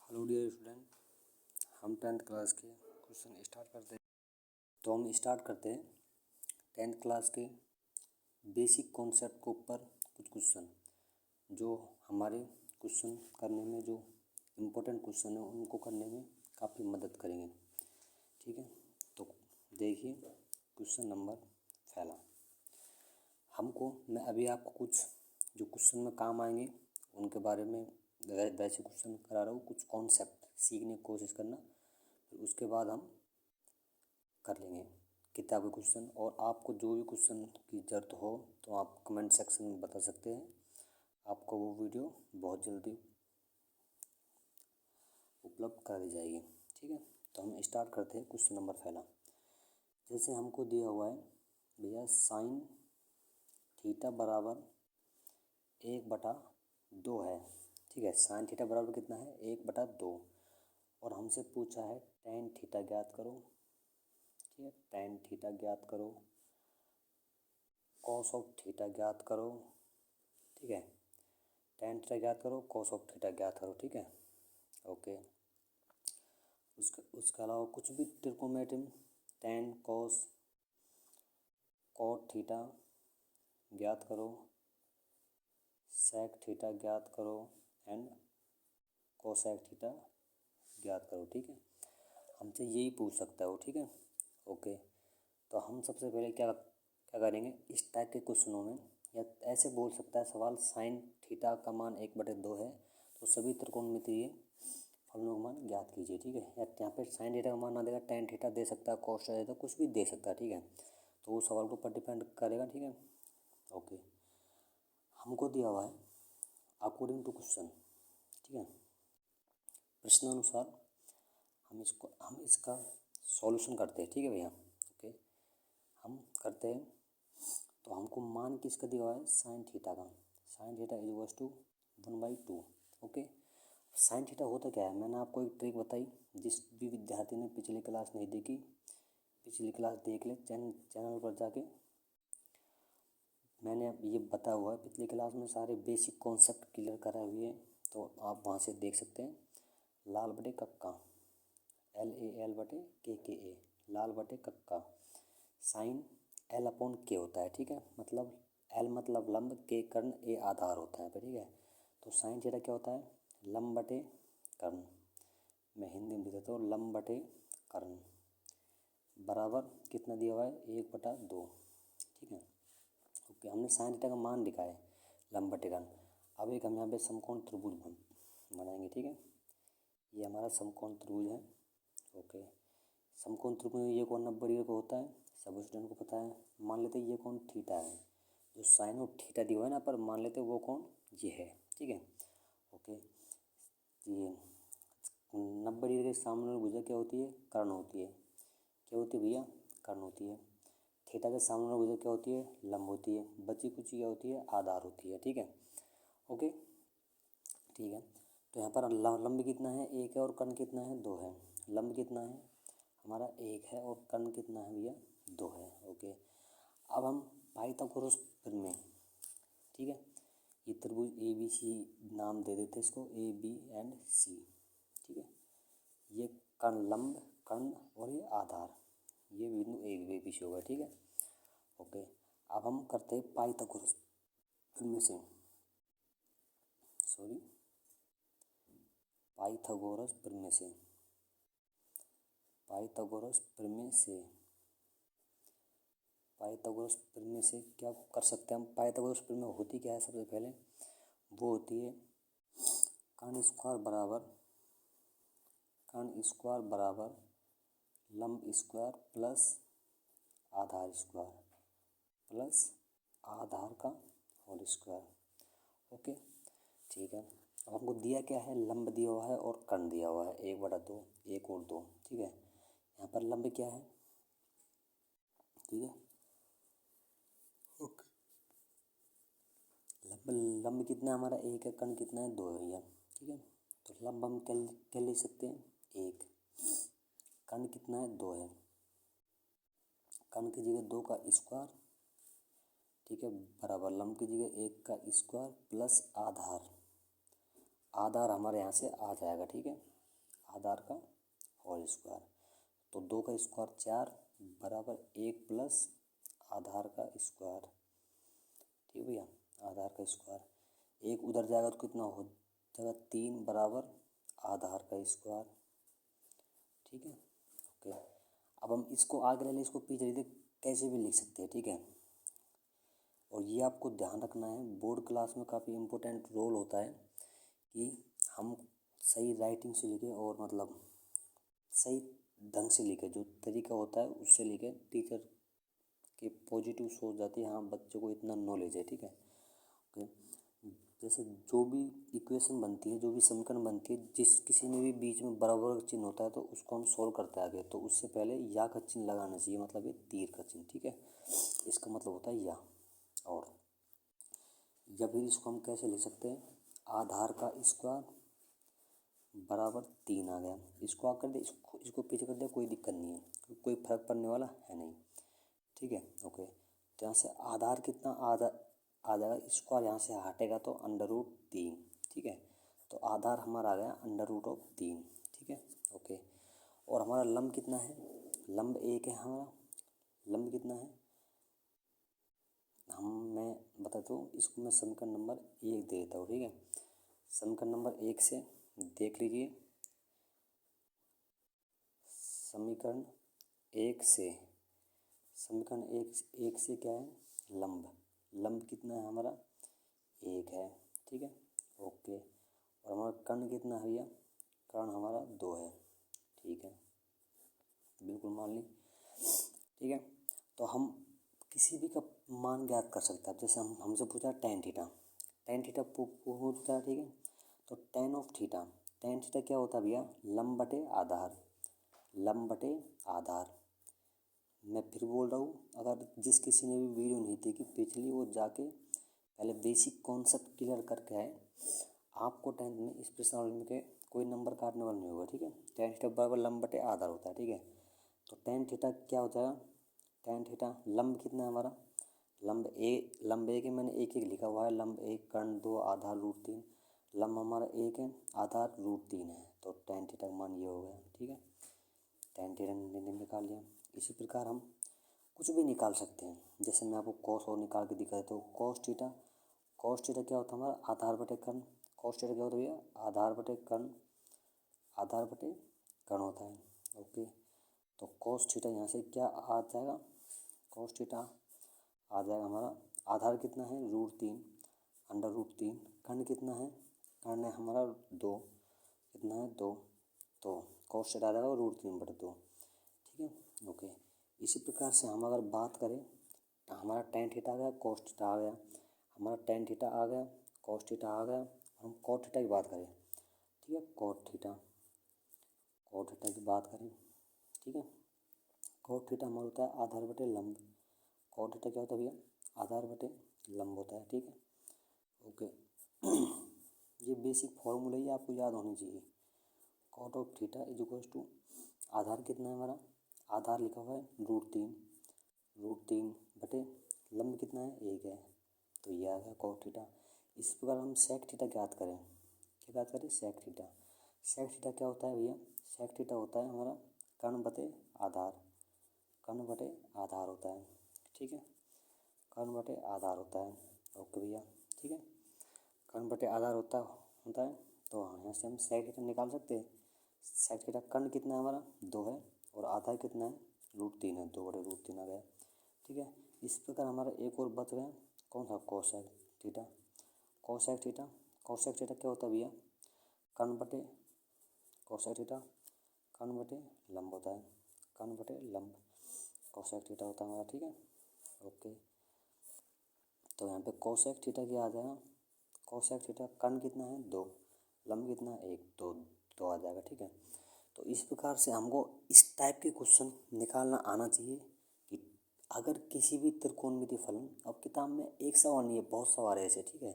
Hello dear student, हम 10th class के question start करते हैं। तो हम स्टार्ट करते हैं 10th क्लास के बेसिक कॉन्सेप्ट के ऊपर कुछ क्वेश्चन जो हमारे क्वेश्चन करने में जो इम्पोर्टेंट क्वेश्चन है उनको करने में काफ़ी मदद करेंगे। ठीक है, तो देखिए क्वेश्चन नंबर पहला। मैं अभी आपको कुछ जो क्वेश्चन में काम आएंगे उनके बारे में वैसे क्वेश्चन करा रहा हूँ। कुछ कॉन्सेप्ट सीखने की कोशिश करना, फिर उसके बाद हम कर लेंगे किताब के क्वेश्चन। और आपको जो भी क्वेश्चन की ज़रूरत हो तो आप कमेंट सेक्शन में बता सकते हैं, आपको वो वीडियो बहुत जल्दी उपलब्ध करा दी जाएगी। ठीक है, तो हम स्टार्ट करते हैं क्वेश्चन नंबर पहला। जैसे हमको दिया हुआ है भैया साइन थीटा बराबर 1/2 है। ठीक है, साइन थीटा बराबर कितना है 1/2 और हमसे पूछा है टेन थीटा ज्ञात करो। ठीक है, टेन थीटा ज्ञात करो, कॉस ऑफ थीटा ज्ञात करो। ठीक है, टेन थीटा ज्ञात करो, कॉस ऑफ थीटा ज्ञात करो। ठीक है, ओके। उसके अलावा कुछ भी trigonometry, tan cos cot theta ज्ञात करो, सेक थीटा ज्ञात करो एंड कोसेक थीटा ज्ञात करो। ठीक है, हमसे यही पूछ सकता है वो। ठीक है, ओके। तो हम सबसे पहले क्या करेंगे इस टाइप के क्वेश्चनों में, या ऐसे बोल सकता है सवाल साइन थीटा का मान 1/2 है तो सभी त्रिकोणमितीय फलनों का मान ज्ञात कीजिए। ठीक है, या यहाँ पे साइन थीटा का मान ना देगा, टेन थीटा दे सकता है, कॉस थीटा कुछ भी दे सकता है। ठीक है, तो वो सवाल के ऊपर डिपेंड करेगा। ठीक है, ओके। हमको दिया हुआ है अकॉर्डिंग टू क्वेश्चन। ठीक है, प्रश्नानुसार हम इसका सॉल्यूशन करते हैं। ठीक है भैया, ओके। हम करते हैं तो हमको मान किसका दिया हुआ है साइन थीटा का। Sine theta = 1/2। Okay, sine theta होता क्या है, मैंने आपको एक ट्रिक बताई। जिस भी विद्यार्थी ने पिछली क्लास नहीं देखी, पिछली क्लास देख ले, चैनल पर जाके मैंने ये बताया हुआ है। पिछली क्लास में सारे बेसिक कॉन्सेप्ट क्लियर कराए हुए हैं, तो आप वहाँ से देख सकते हैं। लाल बटे कक्का, LAL बटे KKA, लाल बटे कक्का। साइन L/K होता है। ठीक है, मतलब L मतलब लंब, K कर्ण, A आधार होता है। ठीक है, तो साइन थीटा क्या होता है लंब बटे कर्ण। मैं हिंदी में लिख देता हूँ, लंब बटे कर्ण बराबर कितना दिया हुआ है 1/2। ठीक है, ओके। हमने साइन थीटा का मान लिखा है लंब बटे कर्ण। अब एक हम यहाँ पे समकोण त्रिभुज बनाएंगे। ठीक है, ये हमारा समकोण त्रिभुज है। ओके, समकोण त्रिभुज में ये कोण 90 डिग्री का होता है, सब स्टूडेंट को पता है। मान लेते हैं ये कोण थीटा है, जो साइन ऑफ थीटा दिया हुआ है ना पर मान लेते हैं वो कोण ये है। ठीक है, ओके। ये 90 डिग्री के सामने वाली भुजा क्या होती है कर्ण होती है। क्या होती है भैया कर्ण होती है। थीटा के सामने वाली भुजा क्या होती है लंब होती है। बची कुछ क्या होती है आधार होती है। ठीक है, ओके, ठीक है। तो यहाँ पर लंब कितना है 1 है और कर्ण कितना है 2 है। लंब कितना है हमारा 1 है और कर्ण कितना है भैया 2 है। ओके, अब हम पाइथागोरस प्रमेय, ठीक है, ये त्रिभुज ABC नाम दे देते इसको, AB एंड C। ठीक है, ये कर्ण लंब, कर्ण और ये आधार, ये बिंदु ABC होगा। ठीक है, ओके। अब हम करते हैं पाइथागोरस प्रमेय से, पाइथागोरस प्रमेय से, पाइथागोरस प्रमेय से, पाइथागोरस प्रमेय से क्या कर सकते हैं हम। पाइथागोरस प्रमेय होती क्या है सबसे पहले, वो होती है कर्ण स्क्वायर बराबर लंब स्क्वायर प्लस आधार स्क्वायर प्लस आधार का होल स्क्वायर। ओके, ठीक है। अब हमको दिया क्या है लंब दिया हुआ है और कर्ण दिया हुआ है 1/2, 1 और 2। ठीक है, यहाँ पर लंब क्या है, ठीक है, ओके। लंब कितना है हमारा 1 है, कर्ण कितना है 2 है भैया। ठीक है, तो लंब हम क्या ले सकते हैं 1, कर्ण कितना है 2 है, कर्ण की जगह 2 का स्क्वायर, ठीक है, बराबर लंब की जगह 1 का स्क्वायर प्लस आधार, आधार हमारे यहाँ से आ जाएगा। ठीक है, आधार का होल स्क्वायर। तो 2 का स्क्वायर 4 बराबर 1 प्लस आधार का स्क्वायर। ठीक है भैया, आधार का स्क्वायर। 1 उधर जाएगा तो कितना हो जाएगा 3 बराबर आधार का स्क्वायर। ठीक है, ओके। अब हम इसको आगे ले लें, इसको पीछे ले लें, कैसे भी लिख सकते हैं। ठीक है, और ये आपको ध्यान रखना है, बोर्ड क्लास में काफ़ी इम्पोर्टेंट रोल होता है कि हम सही राइटिंग से लिखें और मतलब सही ढंग से लिखें। जो तरीका होता है उससे लिखें, टीचर के पॉजिटिव सोच जाती है, हाँ बच्चे को इतना नॉलेज है। ठीक है, ओके। जैसे जो भी इक्वेशन बनती है, जो भी समीकरण बनती है, जिस किसी में भी बीच में बराबर चिन्ह होता है तो उसको हम सोल्व करते हैं आगे। तो उससे पहले या का चिन्ह लगाना चाहिए, मतलब ये तीर का चिन्ह। ठीक है, इसका मतलब होता है या। और या फिर इसको हम कैसे लिख सकते हैं, आधार का स्क्वायर बराबर 3 आ गया। इसको आकर दे, इसको पीछे कर दे, कोई दिक्कत नहीं है, कोई फर्क पड़ने वाला है नहीं। ठीक है, ओके। तो यहाँ से आधार कितना आ जाएगा, स्क्वायर यहाँ से हटेगा तो √3। ठीक है, तो आधार हमारा आ गया √3। ठीक है, ओके। और हमारा लंब कितना है, लंब 1 है हमारा। लंब कितना है मैं बताता हूँ, इसको मैं समीकरण नंबर 1 दे देता हूँ। ठीक है, समीकरण नंबर 1 से देख लीजिए। समीकरण 1 से क्या है, लंब। लंब कितना है हमारा 1 है। ठीक है, ओके। और हमारा कर्ण कितना है भैया, कर्ण हमारा 2 है। ठीक है, बिल्कुल मान ली। ठीक है, तो हम किसी भी का मान ज्ञात कर सकते हैं। जैसे हमसे पूछा tan थीटा, पूछता है। ठीक है, तो tan of theta, tan theta क्या होता है भैया, लंब बटे आधार। लंब बटे आधार। मैं फिर बोल रहा हूँ, अगर जिस किसी ने भी वीडियो नहीं देखी पिछली, वो जाके पहले बेसिक कॉन्सेप्ट क्लियर करके आए। आपको 10th में स्पेशल के कोई नंबर काटने वाला नहीं होगा। ठीक है, tan थीटा बराबर लंब बटे आधार होता है। ठीक है, तो tan थीटा क्या होता है, tan थीटा लंब कितना है हमारा, लंब 1 है, मैंने 1 लिखा हुआ है। लंब 1 कर्ण 2 आधार √3। लंब हमारा 1 है, आधार √3 है, तो tan थीटा का मान ये हो गया। ठीक है, tan थीटा निकाल लिया। इसी प्रकार हम कुछ भी निकाल सकते हैं। जैसे मैं आपको कॉस और निकाल के दिखा देता हूँ। कॉस थीटा क्या होता है हमारा, आधार बटे कर्ण। कॉस थीटा क्या होता है भैया, आधार बटे कर्ण होता है। ओके, तो कॉस थीटा यहाँ से क्या आ जाएगा, कॉस थीटा आ जाएगा हमारा, आधार कितना है √3, √3। कर्ण कितना है, कर्ण है हमारा 2, कितना है 2, तो कॉस थीटा आ जाएगा √3/2। ठीक है, ओके। इसी प्रकार से हम अगर बात करें तो हमारा tan थीटा आ गया, cos थीटा आ गया, हमारा tan थीटा आ गया, cos थीटा आ गया। हम cot थीटा की बात करें, ठीक है, cot थीटा की बात करें। ठीक है, cot थीटा हमारा होता है आधार बटे लंब। cot थीटा क्या होता है भैया, आधार बटे लंब होता है। ठीक है, ओके। ये बेसिक फॉर्मूला ही आपको याद होनी चाहिए। cot of theta is equals to, आधार कितना है हमारा, आधार लिखा हुआ है √3 बटे लंब कितना है 1 है, तो ये आ गया cot थीटा। इस प्रकार हम sec थीटा ज्ञात करें, क्या ज्ञात करें, sec थीटा। sec थीटा क्या होता है भैया, sec थीटा होता है हमारा कर्ण बटे आधार, होता है। ठीक है, कर्ण बटे आधार होता है। ओके भैया, ठीक है, कर्ण बटे आधार होता है। तो यहाँ से हम sec थीटा निकाल सकते हैं। sec थीटा कर्ण कितना है हमारा 2 है, और आधार कितना है √3 है, 2/√3 आ गया। ठीक है, इस प्रकार हमारा एक और बच गया, कौन सा, कोसेक थीटा। कोसेक थीटा क्या होता है भैया, कर्ण बटे कोसेक थीटा, कर्ण बटे लंब होता है, कर्ण बटे लंब, कोसेक थीटा होता है हमारा। ठीक है, ओके। तो यहाँ पे कोसेक थीटा क्या आ जाएगा, कोसेक थीटा कर्ण कितना है 2, लंब कितना है 1, 2 आ जाएगा। ठीक है, तो इस प्रकार से हमको इस टाइप के क्वेश्चन निकालना आना चाहिए कि अगर किसी भी त्रिकोणमितीय फलन, अब किताब में एक सवाल नहीं है, बहुत सवाल है ऐसे। ठीक है,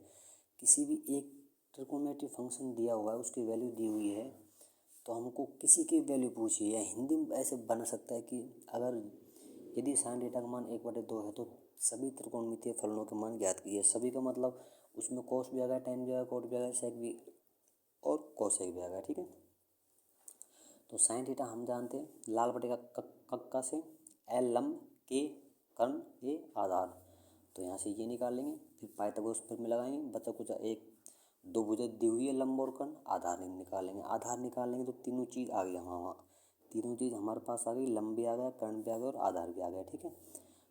किसी भी एक त्रिकोणमितीय फंक्शन दिया हुआ है, उसकी वैल्यू दी हुई है, तो हमको किसी की वैल्यू पूछिए, या हिंदी में ऐसे बन सकता है कि अगर यदि sin थीटा का मान 1/2 है तो सभी त्रिकोणमितीय फलनों के मान ज्ञात कीजिए। सभी का मतलब उसमें cos भी आ गया, tan भी आ गया, cot भी आ गया, sec भी और cosec भी आ गया। ठीक है, तो साइन थीटा हम जानते हैं लाल बटे कक्का से एल लंब के कर्ण ए आधार, तो यहाँ से ये निकाल लेंगे। फिर पाइथागोरस प्रमेय लगाएंगे, बचा कुछ एक दो भुजा दी हुई है लंब और कर्ण, आधार निकालेंगे। आधार निकालेंगे तो तीनों चीज़ आ गई हमारा, तीनों चीज़ हमारे पास आ गई, लंब भी आ गया, कर्ण भी आ गया और आधार भी आ गया। ठीक है,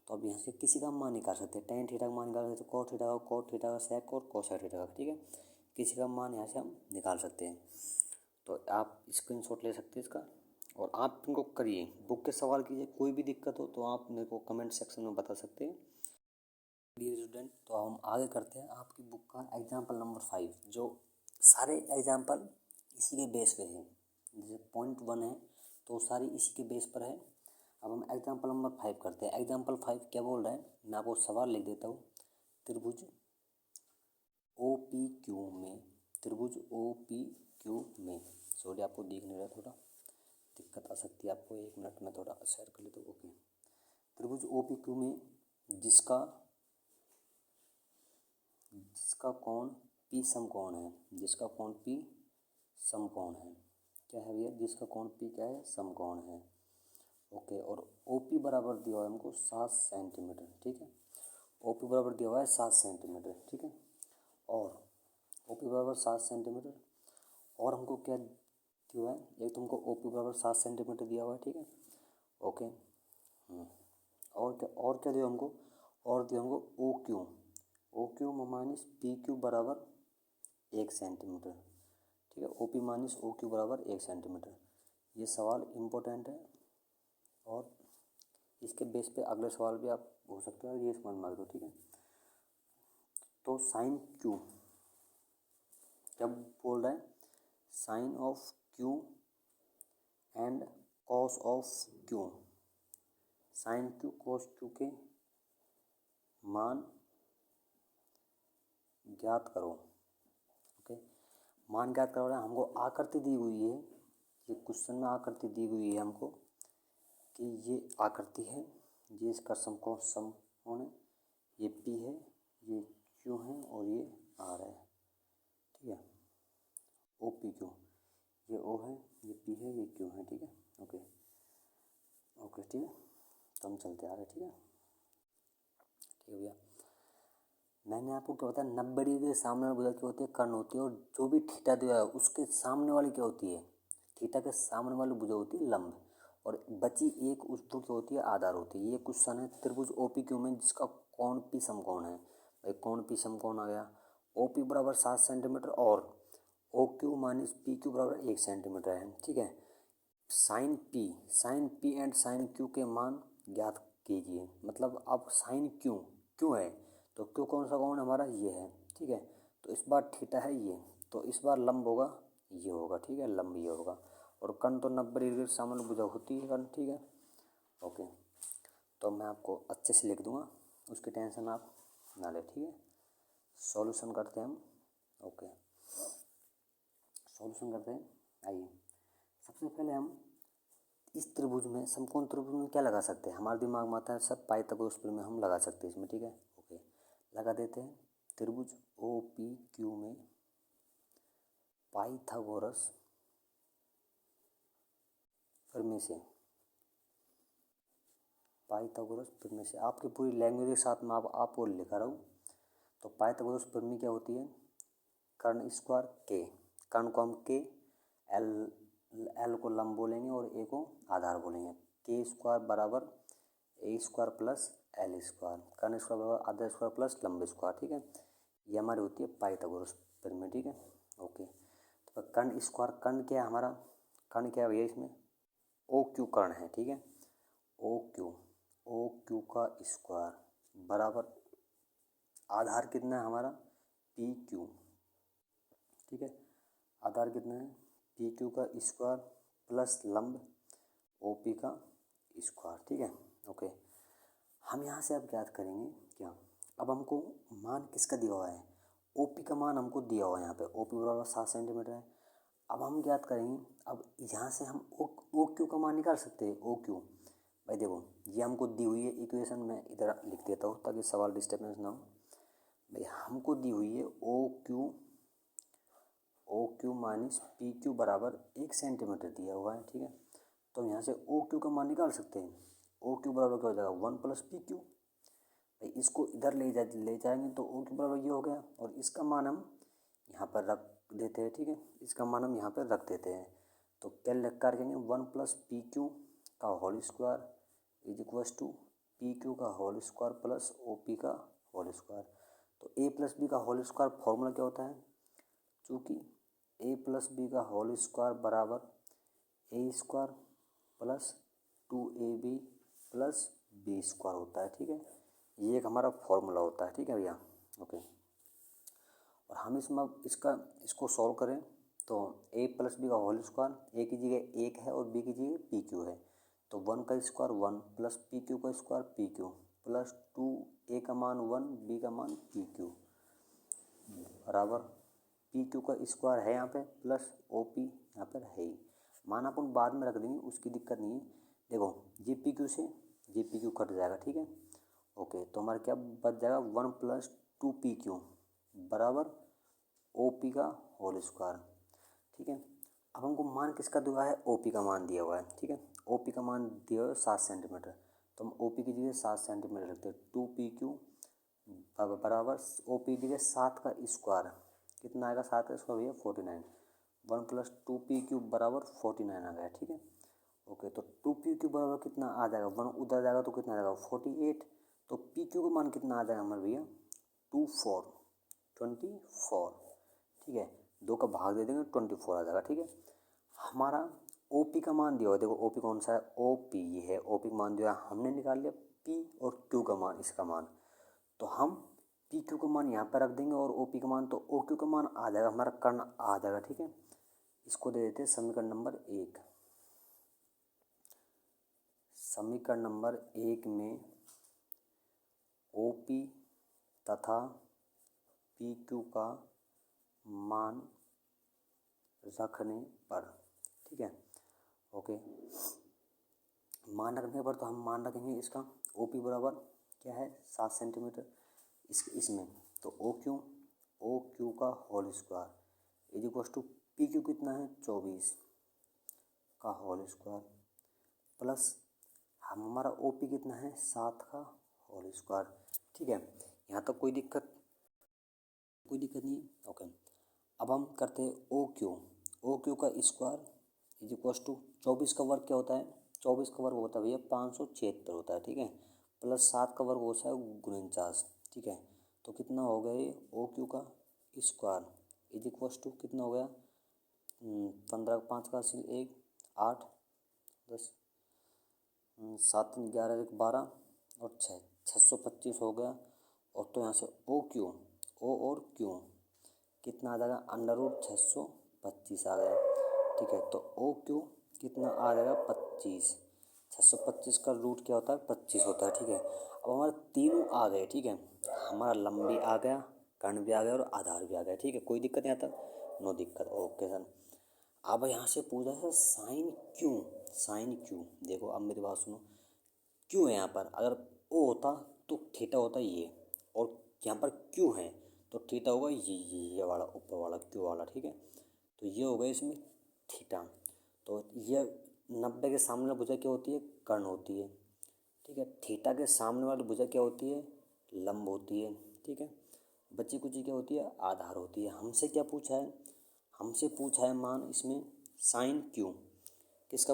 तो अब यहाँ से किसी का मान निकाल सकते हैं, टेन थीटा का मान निकाल सकते हैं, कॉट थीटा का सेक और कोसाइन थीटा का। ठीक है, किसी का मान यहाँ से हम निकाल सकते हैं। तो आप स्क्रीनशॉट ले सकते हैं इसका और आप इनको करिए, बुक के सवाल कीजिए। कोई भी दिक्कत हो तो आप मेरे को कमेंट सेक्शन में बता सकते हैं। डियर स्टूडेंट, तो हम आगे करते हैं आपकी बुक का एग्जाम्पल नंबर 5, जो सारे एग्जाम्पल इसी के बेस पे हैं। जैसे पॉइंट 1 है तो सारी इसी के बेस पर है। अब हम एग्जाम्पल नंबर 5 करते हैं। एग्जाम्पल 5 क्या बोल रहा है, मैं आपको सवाल लिख देता हूँ। त्रिभुज ओ पी क्यू में, त्रिभुज ओ पी क्यू में, सॉरी आपको दिख नहीं रहा, थोड़ा दिक्कत आ सकती है आपको, 1 मिनट में थोड़ा शेयर कर लेते। ओके, त्रिभुज ओ पी क्यू में जिसका कोण पी समकोण है, जिसका कोण पी समकोण है, क्या है भैया, जिसका कोण पी क्या है, समकोण है। ओके, और ओ पी बराबर दिया हुआ है हमको 7 सेंटीमीटर। ठीक है, ओ पी बराबर दिया हुआ है 7 सेंटीमीटर। ठीक है, और ओ पी बराबर 7 सेंटीमीटर, और हमको क्या दिया हुआ है, एक तुमको ओ पी बराबर 7 सेंटीमीटर दिया हुआ है। ठीक है, ओके, और क्या दिया हमको, और दिया हमको O Q minus P Q बराबर 1 सेंटीमीटर। ठीक है, O P minus O Q बराबर 1 सेंटीमीटर। ये सवाल इम्पोर्टेंट है और इसके बेस पे अगले सवाल भी आप हो सकते हैं, ये समझ मार दो। ठीक है, तो साइन क्यू क्या बोल रहा है, sine of Q and cos of Q, sine Q cos Q के मान ज्ञात करो। ओके, मान ज्ञात करो, हमको आकृति दी हुई है, ये क्वेश्चन में आकृति दी हुई है हमको कि ये आकृति है, ये इसका समकोण है, ये पी है, ये क्यू है और ये आर है। ठीक है, ओ पी क्यू, ये ओ है, ये पी है, ये क्यू है। ठीक है, ओके ओके, ठीक है, तो हम चलते आ रहे। ठीक है, ठीक है भैया, मैंने आपको क्या बताया, 90 डिग्री के सामने वाली भुजा क्या होती है, कर्ण होती है, और जो भी थीटा दिया है उसके सामने वाली क्या होती है, थीटा के सामने वाली भुजा होती है लंब, और बची एक उस तो क्या होती है, आधार होती है। ये क्वेश्चन है त्रिभुज ओ पी क्यू में जिसका कोण पी समकोण है। भाई कोण पी समकोण आ गया, ओ पी बराबर 7 सेंटीमीटर और O Q minus P Q बराबर 1 सेंटीमीटर है। ठीक है, sine P and sine Q के मान ज्ञात कीजिए। मतलब अब साइन क्यू है, तो क्यू कौन सा कोण हमारा, ये है। ठीक है, तो इस बार थीटा है ये, तो इस बार लंब होगा ये होगा। ठीक है, लंब ये होगा, और कर्ण तो 90 डिग्री के सामने भुजा होती है कर्ण। ठीक है, ओके, तो मैं आपको अच्छे से लिख दूंगा, उसकी टेंशन आप ना ले। ठीक है, सॉल्यूशन करते हैं हम। ओके, सॉल्यूशन करते हैं। आइए, सबसे पहले हम इस त्रिभुज में, समकोण त्रिभुज में क्या लगा सकते हैं, हमारे दिमाग में आता है सब पाइथागोरस प्रमेय हम लगा सकते हैं इसमें। ठीक है, ओके, लगा देते हैं। त्रिभुज ओ पी क्यू में पाइथागोरस प्रमेय से आपकी पूरी लैंग्वेज के साथ में आपको लिखा रहूँ, तो पाइथागोरस प्रमेय क्या होती है, कर्ण स्क्वायर के, कर्ण को हम के एल को लंब बोलेंगे और ए को आधार बोलेंगे। के स्क्वायर बराबर A square plus L square, Karna square बराबर आधा स्क्वायर प्लस लंब स्क्वायर। ठीक है, ये हमारी होती है पाइथागोरस प्रमेय। ठीक है, ओके, तो कर्ण स्क्वायर, कर्ण क्या है हमारा, कर्ण क्या है भैया, इसमें ओ क्यू कर्ण है। ठीक है, ओ क्यू का स्क्वायर बराबर आधार कितना है हमारा, पी क्यू। ठीक है, आधार कितना है, पी क्यू का स्क्वायर प्लस लंब ओ पी का स्क्वायर। ठीक है, ओके, हम यहाँ से अब ज्ञात करेंगे क्या, अब हमको मान किसका दिया हुआ है, ओ पी का मान हमको दिया हुआ है यहाँ पे, ओ पी बराबर 7 सेंटीमीटर है। अब हम ज्ञात करेंगे, अब यहाँ से हम ओ क्यू का मान निकाल सकते हैं। ओ क्यू, भाई देखो ये हमको दी हुई है इक्वेशन, में इधर लिख देता हूँ ताकि सवाल डिस्टर्बेंस ना हो। भाई हमको दी हुई है O Q minus P Q बराबर 1 सेंटीमीटर दिया हुआ है, ठीक है। तो यहाँ से ओ क्यू का मान निकाल सकते हैं। ओ क्यू बराबर क्या हो जाएगा 1 प्लस पी क्यू। भाई इसको इधर ले जाएंगे तो ओ क्यू बराबर ये हो गया, और इसका मान हम यहाँ पर रख देते हैं, ठीक है। इसका मान हम यहाँ पर रख देते हैं। तो पहले कर देंगे 1 प्लस पी क्यू का whole square is equals to P Q का whole square plus O P का होल स्क्वायर। तो ए प्लस बी का होल स्क्वायर फॉर्मूला क्या होता है, चूँकि ए प्लस बी का होल स्क्वायर बराबर A square plus 2ab plus B square होता है, ठीक है। ये एक हमारा फॉर्मूला होता है, ठीक है भैया, ओके। और हम इसमें इसको सॉल्व करें तो ए प्लस बी का होल स्क्वायर, ए की जगह 1 है और बी की जगह पी क्यू है, तो 1 का स्क्वायर 1 प्लस पी क्यू का स्क्वायर पी क्यू प्लस 2 ए का मान 1 बी का मान पी क्यू बराबर पी क्यू का स्क्वायर है यहाँ पे प्लस ओ पी यहाँ पर है ही। मान अपन बाद में रख देंगे, उसकी दिक्कत नहीं है। देखो जे पी क्यू से जे पी क्यू कट जाएगा, ठीक है, ओके। तो हमारा क्या बच जाएगा 1 प्लस 2 पी क्यू बराबर ओ पी का होल स्क्वायर, ठीक है। अब हमको मान किसका दिया है, ओ पी का मान दिया हुआ है, ठीक है। ओ पी का मान दिया हुआ है 7 सेंटीमीटर, तो हम ओ पी की जगह 7 सेंटीमीटर रखते हैं। 2 पी क्यू बराबर ओ पी की जगह 7 का स्क्वायर कितना आएगा, 7 का स्क्वायर भैया 49। 1 प्लस 2 पी क्यू बराबर 49 आ गया, ठीक है, ओके। तो 2 पी क्यू बराबर कितना आ जाएगा, 1 उधर जाएगा तो कितना आ जाएगा 48। तो पी क्यू का मान कितना आ जाएगा हमारे भैया 24, ठीक है। 2 का भाग दे देंगे 24 आ जाएगा, ठीक है। हमारा ओ पी का मान दिया हुआ है, देखो ओ पी कौन सा है, ओ पी ये है, ओ पी का मान दिया है, हमने निकाल लिया पी और क्यू का मान, इसका मान। तो हम पी क्यू का मान यहाँ पर रख देंगे और ओ पी का मान, तो ओ क्यू का मान आ जाएगा, हमारा कर्ण आ जाएगा, ठीक है। इसको दे देते हैं समीकरण नंबर 1। समीकरण नंबर 1 में ओ पी तथा पी क्यू का मान रखने पर, ठीक है, ओके। मान रखने पर तो हम मान रखेंगे इसका ओ पी बराबर क्या है 7 सेंटीमीटर इसमें, तो ओ क्यू का whole square is equal to P Q कितना है 24 का होल स्क्वायर प्लस हमारा ओ पी कितना है 7 का होल स्क्वायर, ठीक है। यहाँ तक कोई दिक्कत नहीं है, ओके। अब हम करते हैं ओ क्यू का स्क्वायर इज इक्वल टू 24 का वर्ग क्या होता है, 24 का वर्ग होता है भैया 576 होता है, ठीक है, प्लस 7 का वर्ग होता है 49, ठीक है। तो कितना हो गया ये ओ क्यू का स्क्वायर इज इक्वल टू कितना हो गया 15 5 का 1 8 10 7 11 1 12 और 625 हो गया। और तो यहाँ से ओ और क्यू कितना आ जाएगा अंडर रूट 625 आ गया, ठीक है। तो ओ क्यू कितना आ जाएगा 25, 625 का रूट क्या होता है 25 होता है, ठीक है। अब हमारे तीनों आ गए, ठीक है, हमारा लंब भी आ गया, कर्ण भी आ गया और आधार भी आ गया, ठीक है, कोई दिक्कत यहाँ तक, नो दिक्कत, ओके सर। अब यहाँ से पूछा है साइन क्यू, देखो अब मेरी बात सुनो, क्यू है यहाँ पर, अगर ओ होता तो थीटा होता ये, और यहाँ पर क्यू है तो थीटा होगा ये वाला ऊपर वाला क्यू वाला, ठीक है। तो ये हो गया इसमें थीटा। तो ये 90 के सामने वाली भुजा क्या होती है कर्ण होती है, ठीक है। थीटा के सामने वाली भुजा क्या होती है लंब होती है, ठीक है। बची कुची क्या होती है आधार होती है। हमसे क्या पूछा है, हमसे पूछा है मान इसमें साइन क्यू, किसका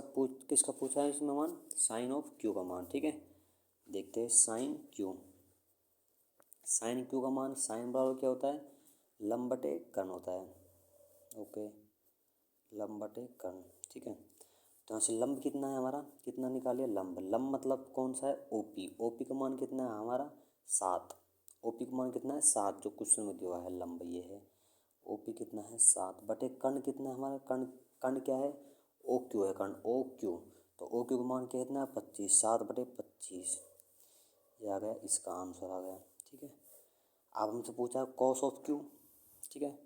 पूछा है इसमें मान साइन ऑफ क्यू का मान, ठीक है। देखते हैं साइन क्यू का मान, साइन बराबर क्या होता है लंब बटे कर्ण होता है, ओके, लंब बटे कर्ण, ठीक है। तो यहाँ से लंब कितना है हमारा, कितना निकालिए लंब मतलब कौन सा है ओपी का मान कितना है हमारा 7, ओपी का मान कितना है 7 जो क्वेश्चन में दिया है लंब ये है, ओपी कितना है 7 बटे कर्ण कितना है हमारा कर्ण क्या है ओ क्यू है, कर्ण ओ क्यू, तो ओ क्यू का मान क्या कितना है 25, 7 बटे 25, ये आ गया, इसका आंसर आ गया, ठीक है। अब हमसे पूछा कॉस ऑफ क्यू, ठीक है,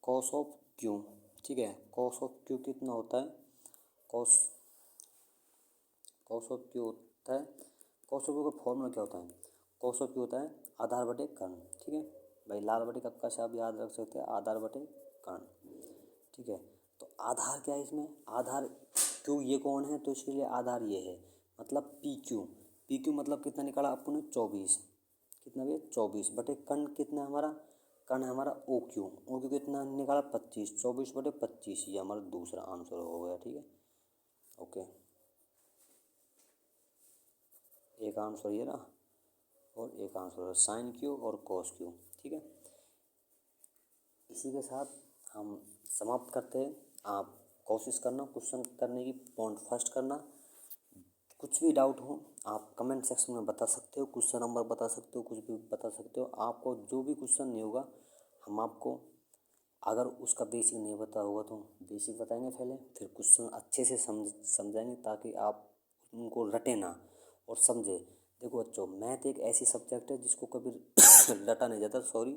कॉस ऑफ क्यू, ठीक है, कॉस ऑफ क्यू कितना होता है, कॉस ऑफ क्यू होता है, कॉस ऑफ क्यू का फॉर्मूला क्या होता है, कॉस ऑफ क्यू होता है आधार बटे कर्ण, ठीक है भाई, लाल बटे कक्का से आप याद रख सकते हैं आधार बटे कर्ण। ठीक है। तो आधार क्या है इसमें, आधार क्यों, ये कौन है, तो इसके लिए आधार ये है, मतलब पी क्यू। पी क्यू मतलब कितना निकाला अपन ने 24, कितना भी 24 बटे कण कितना हमारा, कण है हमारा ओ क्यू। ओ क्यू कितना निकाला 25, 24 बटे 25, ये हमारा दूसरा आंसर हो गया। ठीक है, ओके, एक आंसर ये रहा और एक आंसर साइन क्यू और कॉस क्यू। ठीक है, इसी के साथ हम समाप्त करते हैं। आप कोशिश करना क्वेश्चन करने की, पॉइंट फर्स्ट करना। कुछ भी डाउट हो आप कमेंट सेक्शन में बता सकते हो, क्वेश्चन नंबर बता सकते हो, कुछ भी बता सकते हो। आपको जो भी क्वेश्चन नहीं होगा हम आपको, अगर उसका बेसिक नहीं पता होगा तो बेसिक बताएंगे पहले, फिर क्वेश्चन अच्छे से समझाएंगे ताकि आप उनको रटे ना और समझे। देखो बच्चों, मैथ एक ऐसी सब्जेक्ट है जिसको कभी रटा नहीं जाता, सॉरी,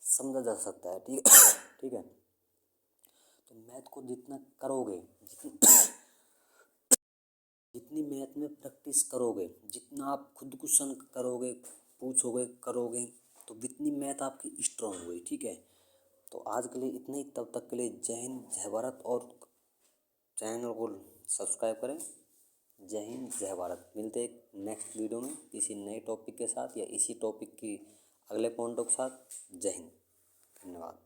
समझा जा सकता है। ठीक है, ठीक है। तो मैथ को जितना करोगे, जितनी मैथ में प्रैक्टिस करोगे, जितना आप खुद क्वेश्चन करोगे, पूछोगे, करोगे, तो जितनी मैथ आपकी स्ट्रांग हुई। ठीक है, तो आज के लिए इतना ही, तब तक के लिए जय हिंद जय भारत, और चैनल को सब्सक्राइब करें। जय हिंद जय भारत। मिलते हैं नेक्स्ट वीडियो में किसी नए टॉपिक के साथ या इसी टॉपिक की अगले पॉइंटों के साथ। जय हिंद, धन्यवाद।